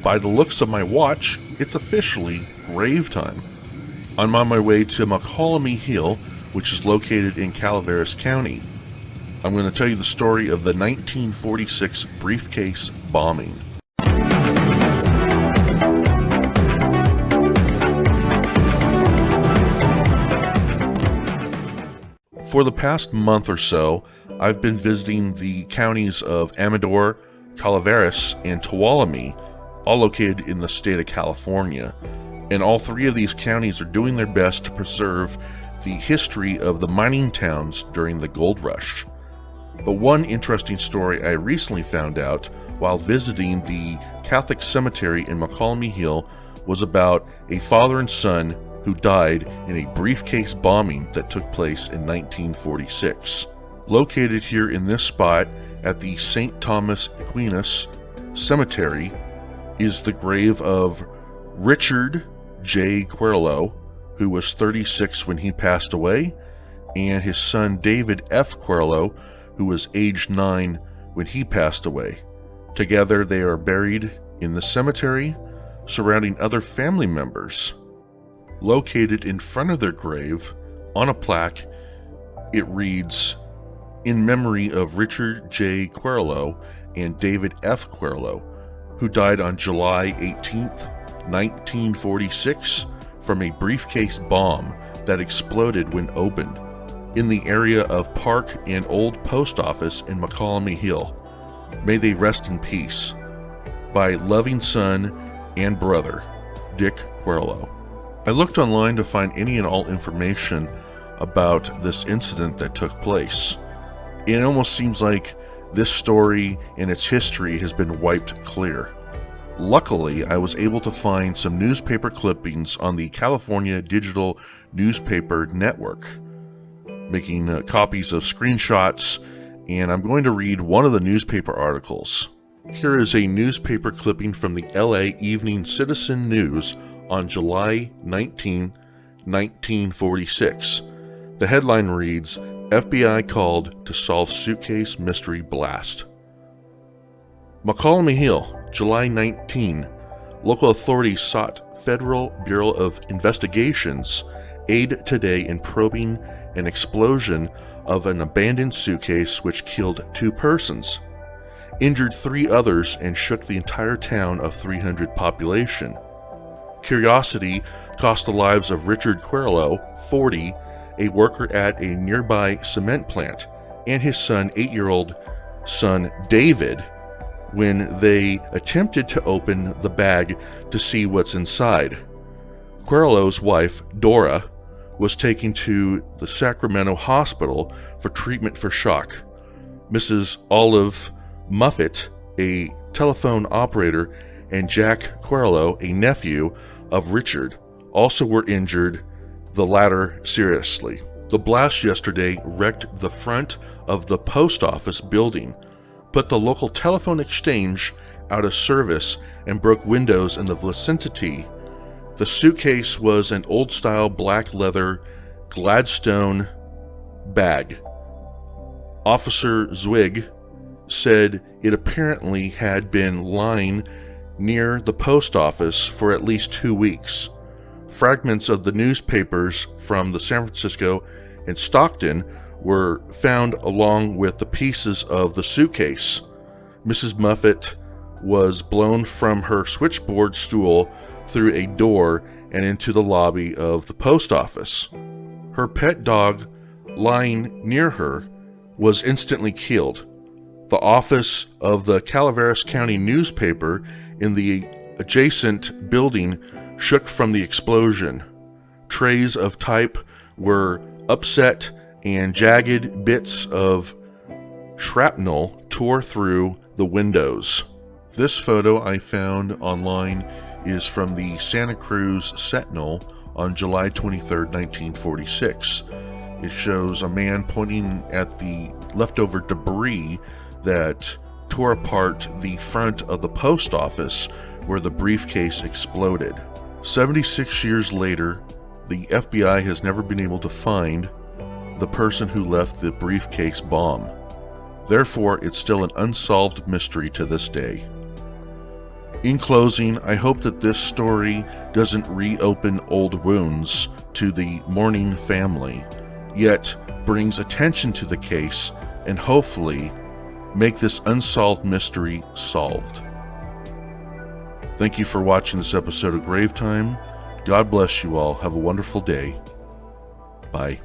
By the looks of my watch, it's officially grave time. I'm on my way to Mokelume Hill, which is located in Calaveras County. I'm going to tell you the story of the 1946 Briefcase bombing. For the past month or so, I've been visiting the counties of Amador, Calaveras, and Tuolumne, all located in the state of California. And all three of these counties are doing their best to preserve the history of the mining towns during the gold rush. But one interesting story I recently found out while visiting the Catholic cemetery in Mokelume Hill was about a father and son who died in a briefcase bombing that took place in 1946. Located here in this spot at the St. Thomas Aquinas Cemetery is the grave of Richard J. Cuerlo, who was 36 when he passed away, and his son David F. Cuerlo, who was age 9 when he passed away. Together they are buried in the cemetery, surrounding other family members. Located in front of their grave, on a plaque, it reads, "In memory of Richard J. Cuerlo and David F. Cuerlo, who died on July 18th, 1946 from a briefcase bomb that exploded when opened in the area of Park and Old Post Office in Mokelumne Hill. May they rest in peace. By loving son and brother, Dick Cuerlo." I looked online to find any and all information about this incident that took place. It almost seems like this story and its history has been wiped clear. Luckily, I was able to find some newspaper clippings on the California Digital Newspaper Network, making copies of screenshots, and I'm going to read one of the newspaper articles. Here is a newspaper clipping from the LA Evening Citizen News on July 19, 1946. The headline reads, "FBI called to solve suitcase mystery blast." Mokelume Hill, July 19. Local authorities sought Federal Bureau of Investigations aid today in probing an explosion of an abandoned suitcase which killed 2 persons, injured 3 others, and shook the entire town of 300 population. Curiosity cost the lives of Richard Cuerlo, 40, a worker at a nearby cement plant, and his son, 8-year-old son David, when they attempted to open the bag to see what's inside. Cuerlo's wife, Dora, was taken to the Sacramento hospital for treatment for shock. Mrs. Olive Muffet, a telephone operator, and Jack Cuerlo, a nephew of Richard, also were injured, the latter seriously. The blast yesterday wrecked the front of the post office building, put the local telephone exchange out of service, and broke windows in the vicinity. The suitcase was an old-style black leather Gladstone bag. Officer Zwig said it apparently had been lying near the post office for at least 2 weeks. Fragments of the newspapers from the San Francisco and Stockton were found along with the pieces of the suitcase. Mrs. Muffet was blown from her switchboard stool through a door and into the lobby of the post office. Her pet dog, lying near her, was instantly killed. The office of the Calaveras County newspaper in the adjacent building shook from the explosion. Trays of type were upset and jagged bits of shrapnel tore through the windows. This photo I found online is from the Santa Cruz Sentinel on July 23, 1946. It shows a man pointing at the leftover debris that tore apart the front of the post office where the briefcase exploded. 76 years later, the FBI has never been able to find the person who left the briefcase bomb. Therefore, it's still an unsolved mystery to this day. In closing, I hope that this story doesn't reopen old wounds to the mourning family, yet brings attention to the case and hopefully make this unsolved mystery solved. Thank you for watching this episode of Grave Time. God bless you all. Have a wonderful day. Bye.